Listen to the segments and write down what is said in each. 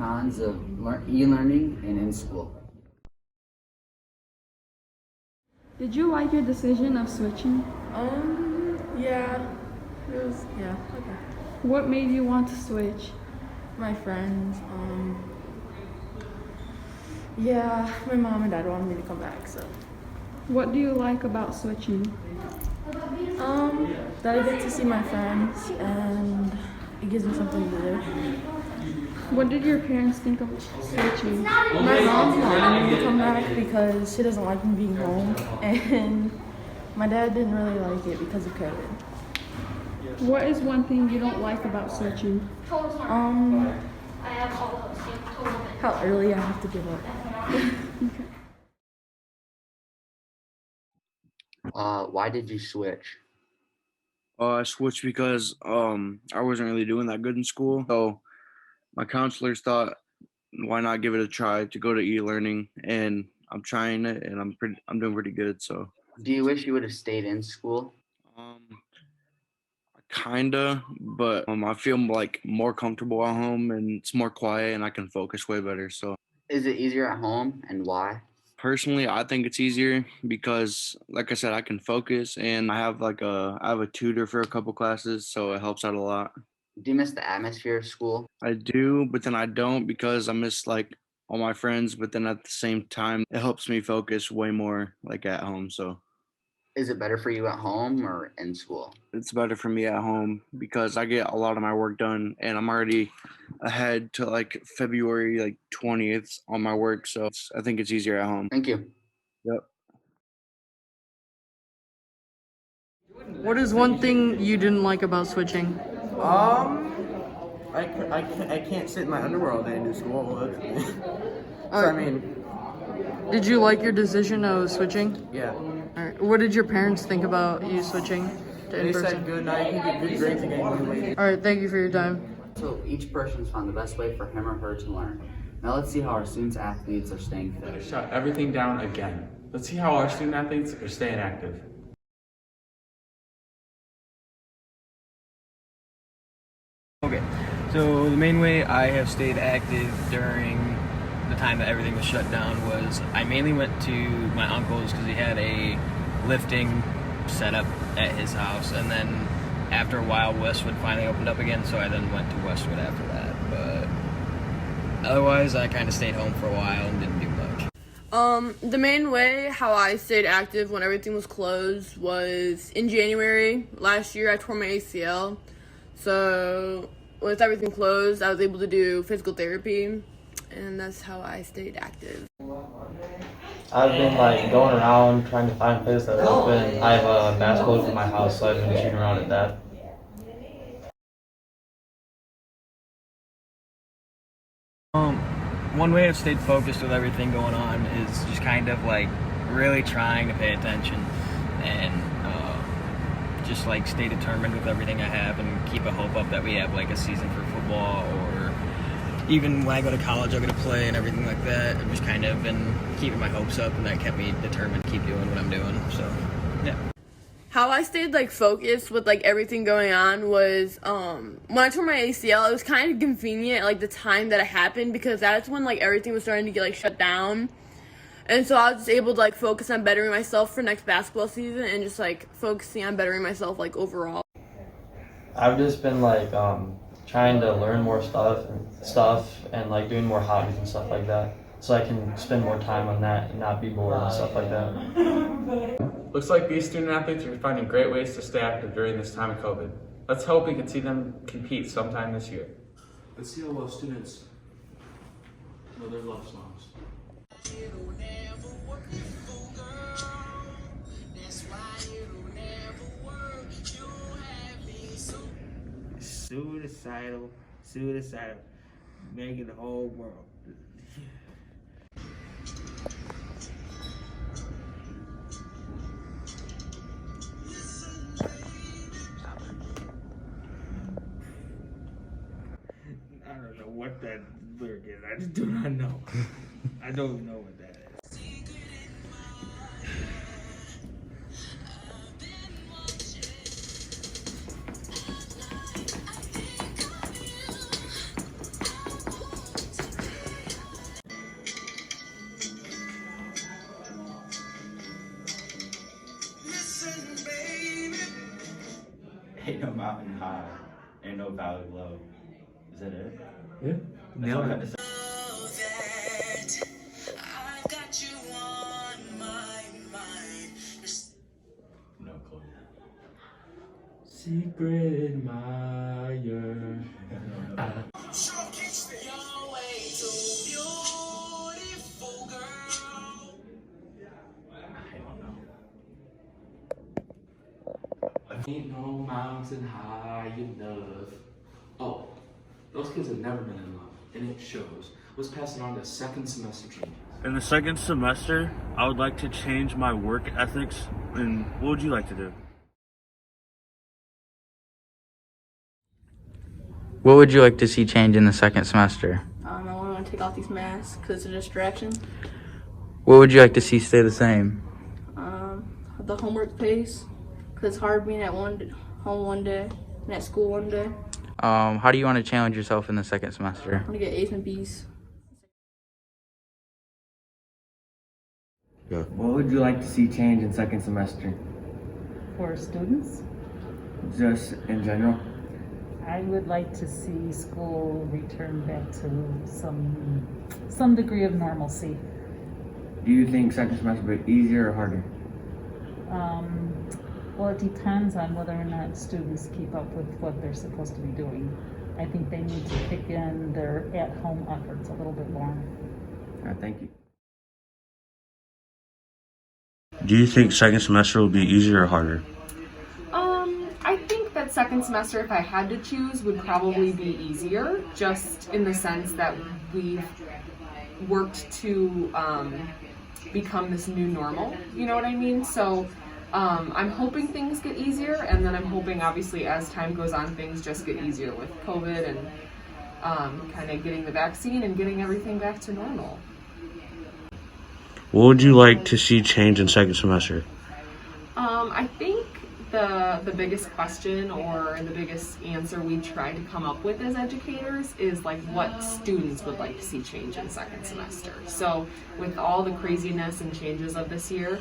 cons of e-learning and in school? Did you like your decision of switching? Yeah. It was, yeah, okay. What made you want to switch? My friends, yeah, my mom and dad wanted me to come back, so. What do you like about switching? That I get to see my friends and it gives me something to do. What did your parents think of switching? My mom wanted me to come back because she doesn't like me being home, and my dad didn't really like it because of COVID. What is one thing you don't like about switching? How early I have to give up. Why did you switch? I switched because I wasn't really doing that good in school. So my counselors thought, why not give it a try to go to e-learning, and I'm trying it and I'm doing pretty good. So Do you wish you would have stayed in school? um kinda, but I feel like more comfortable at home and it's more quiet and I can focus way better. So Is it easier at home and why? personally, I think it's easier because, like I said, I can focus and I have a tutor for a couple classes, so it helps out a lot. Do you miss the atmosphere of school? I do, but then I don't because I miss like all my friends, but then at the same time, it helps me focus way more like at home. So Is it better for you at home or in school? it's better for me at home because I get a lot of my work done and I'm already ahead to like February like 20th on my work. So I think it's easier at home. Thank you. Yep. What is one thing you didn't like about switching? I can't sit in my underwear all day and do school. Did you like your decision of switching? Yeah. Alright. What did your parents think about you switching to They in-person? said good night, you can get good grades again. Alright, thank you for your time. So each person's found the best way for him or her to learn. Now let's see how our students athletes are staying fit. Shut everything down again. Let's see how our student athletes are staying active. Okay, so the main way I have stayed active during the time that everything was shut down was I mainly went to my uncle's because he had a lifting setup at his house, and then after a while Westwood finally opened up again, so I then went to Westwood after that. But otherwise I kind of stayed home for a while and didn't do much. The main way how I stayed active when everything was closed was in January last year. I tore my ACL, so with everything closed, I was able to do physical therapy, and that's how I stayed active. I've been like going around trying to find places that are open. I have a basketball hoop in my house, so I've been shooting around at that. One way I've stayed focused with everything going on is just kind of like really trying to pay attention and just like stay determined with everything I have and keep a hope up that we have like a season for football, or even when I go to college I'll get to play and everything like that. I've just kind of been keeping my hopes up, and that kept me determined to keep doing what I'm doing. So yeah. How I stayed like focused with like everything going on was when I tore my ACL, it was kind of convenient like the time that it happened, because that's when like everything was starting to get like shut down. And so I was just able to like focus on bettering myself for next basketball season and just like focusing on bettering myself like overall. I've just been like trying to learn more stuff and like doing more hobbies and stuff like that, so I can spend more time on that and not be bored and stuff like that. Looks like these student athletes are finding great ways to stay active during this time of COVID. Let's hope we can see them compete sometime this year. Let's see how well students know their love songs. Suicidal, making the whole world. I don't know what that lyric is. I just do not know. I don't even know what that is. Ain't no mountain high, ain't no valley low. Is that it? Yeah. Nailed it. No clue. Secret admirer. Ain't no mountain high enough. Oh, those kids have never been in love, and it shows. Let's pass it on to second semester changes. In the second semester, I would like to change my work ethics. And what would you like to do? What would you like to see change in the second semester? I want to take off these masks because it's a distraction. What would you like to see stay the same? The homework pace, because it's hard being at home one day and at school one day. How do you want to challenge yourself in the second semester? I want to get A's and B's. What would you like to see change in second semester? For students, Just in general? I would like to see school return back to some degree of normalcy. Do you think second semester will be easier or harder? Well, it depends on whether or not students keep up with what they're supposed to be doing. I think they need to kick in their at-home efforts a little bit more. All right, thank you. Do you think second semester will be easier or harder? I think that second semester, if I had to choose, would probably be easier, just in the sense that we've worked to become this new normal, you know what I mean? So I'm hoping things get easier, and then I'm hoping, obviously, as time goes on, things just get easier with COVID and kind of getting the vaccine and getting everything back to normal. What would you like to see change in second semester? I think the biggest question or the biggest answer we try to come up with as educators is like what students would like to see change in second semester. So with all the craziness and changes of this year,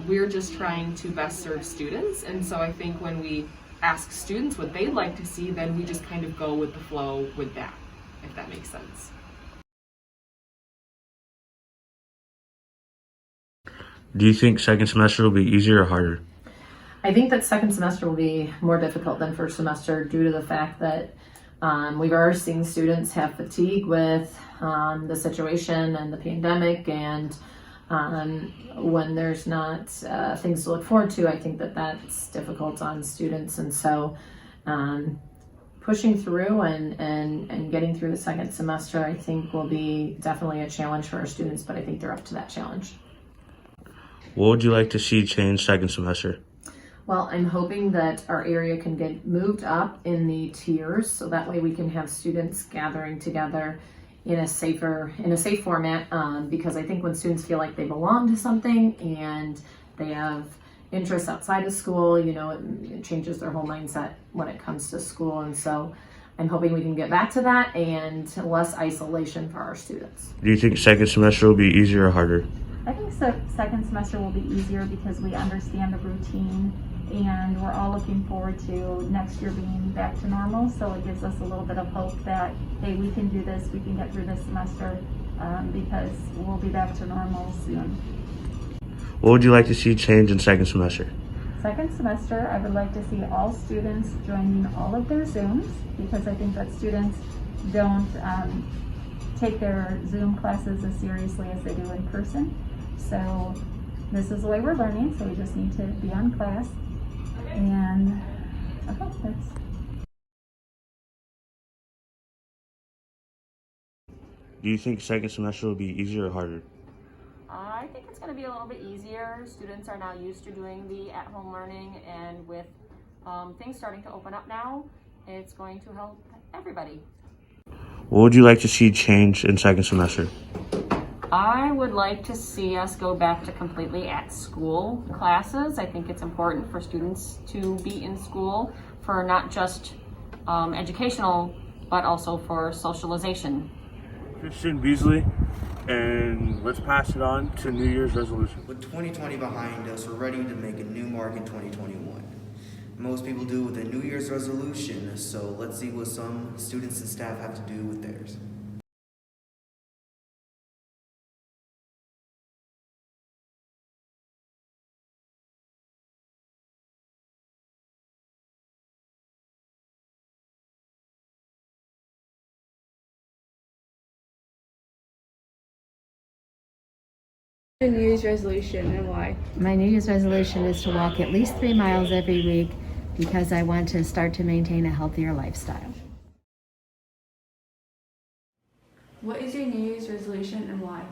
we're just trying to best serve students. And so I think when we ask students what they'd like to see, then we just kind of go with the flow with that, if that makes sense. Do you think second semester will be easier or harder? I think that second semester will be more difficult than first semester due to the fact that we've already seen students have fatigue with the situation and the pandemic, and when there's not things to look forward to, I think that that's difficult on students. And so pushing through and getting through the second semester, I think will be definitely a challenge for our students, but I think they're up to that challenge. What would you like to see change second semester? Well, I'm hoping that our area can get moved up in the tiers, so that way we can have students gathering together in a safe format, because I think when students feel like they belong to something and they have interests outside of school, you know, it changes their whole mindset when it comes to school. And so I'm hoping we can get back to that and less isolation for our students. Do you think second semester will be easier or harder? I think second semester will be easier because we understand the routine and we're all looking forward to next year being back to normal. So it gives us a little bit of hope that, hey, we can do this, we can get through this semester because we'll be back to normal soon. What would you like to see change in second semester? Second semester, I would like to see all students joining all of their Zooms, because I think that students don't take their Zoom classes as seriously as they do in person. So this is the way we're learning, so we just need to be on class. And okay, that's. Do you think second semester will be easier or harder? I think it's going to be a little bit easier. Students are now used to doing the at-home learning, and with things starting to open up now, it's going to help everybody. What would you like to see change in second semester? I would like to see us go back to completely at-school classes. I think it's important for students to be in school for not just educational, but also for socialization. Christian Beasley. and let's pass it on to New Year's resolution. With 2020 behind us, we're ready to make a new mark in 2021. Most people do with a New Year's resolution, so let's see what some students and staff have to do with theirs. New Year's resolution and why? My New Year's resolution is to walk at least 3 miles every week because I want to start to maintain a healthier lifestyle. What is your New Year's resolution and why?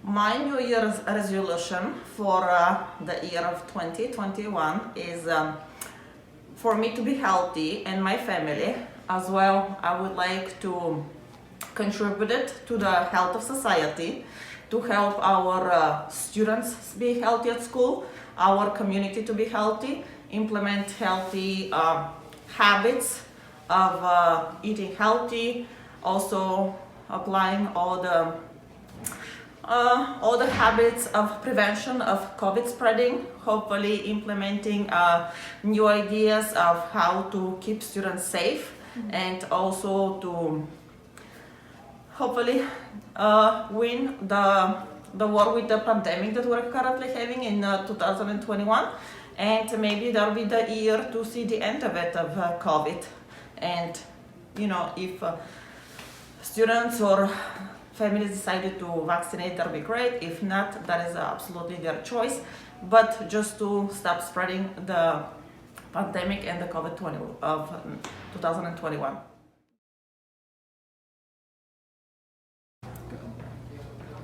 My New Year's resolution for the year of 2021 is for me to be healthy and my family. As well, I would like to contribute to the health of society, to help our students be healthy at school, our community to be healthy, implement healthy habits of eating healthy, also applying all the habits of prevention of COVID spreading, hopefully implementing new ideas of how to keep students safe, and also to hopefully win the war with the pandemic that we're currently having in 2021, and maybe that'll be the year to see the end of it, of COVID. And if students or families decided to vaccinate, that'll be great. If not, that is absolutely their choice. But just to stop spreading the pandemic and the COVID-20 of 2021.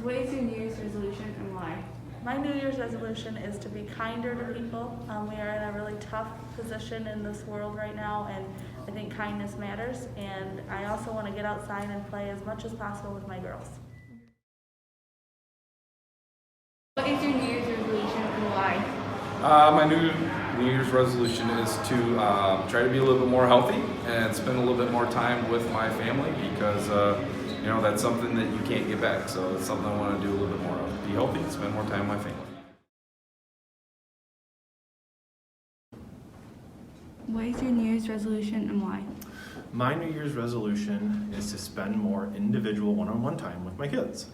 What is your New Year's resolution and why? My New Year's resolution is to be kinder to people. We are in a really tough position in this world right now, and I think kindness matters. And I also want to get outside and play as much as possible with my girls. What is your New Year's resolution and why? My New Year's resolution is to try to be a little bit more healthy and spend a little bit more time with my family, because that's something that you can't get back. So it's something I want to do a little bit more of. Be healthy, spend more time with my family. What is your New Year's resolution and why? My New Year's resolution is to spend more individual one-on-one time with my kids,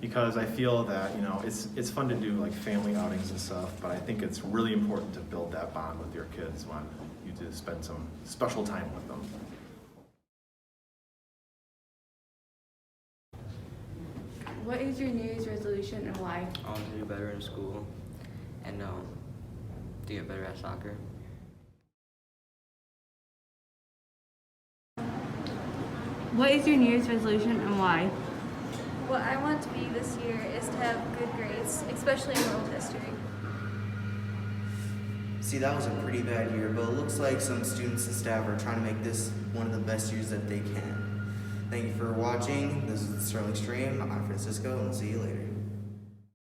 because I feel that it's fun to do like family outings and stuff, but I think it's really important to build that bond with your kids when you do spend some special time with them. What is your New Year's resolution and why? I want to do better in school and to get better at soccer. What is your New Year's resolution and why? What I want to be this year is to have good grades, especially in world history. See, that was a pretty bad year, but it looks like some students and staff are trying to make this one of the best years that they can. Thank you for watching. This is the Sterling Stream. I'm Francisco, and see you later.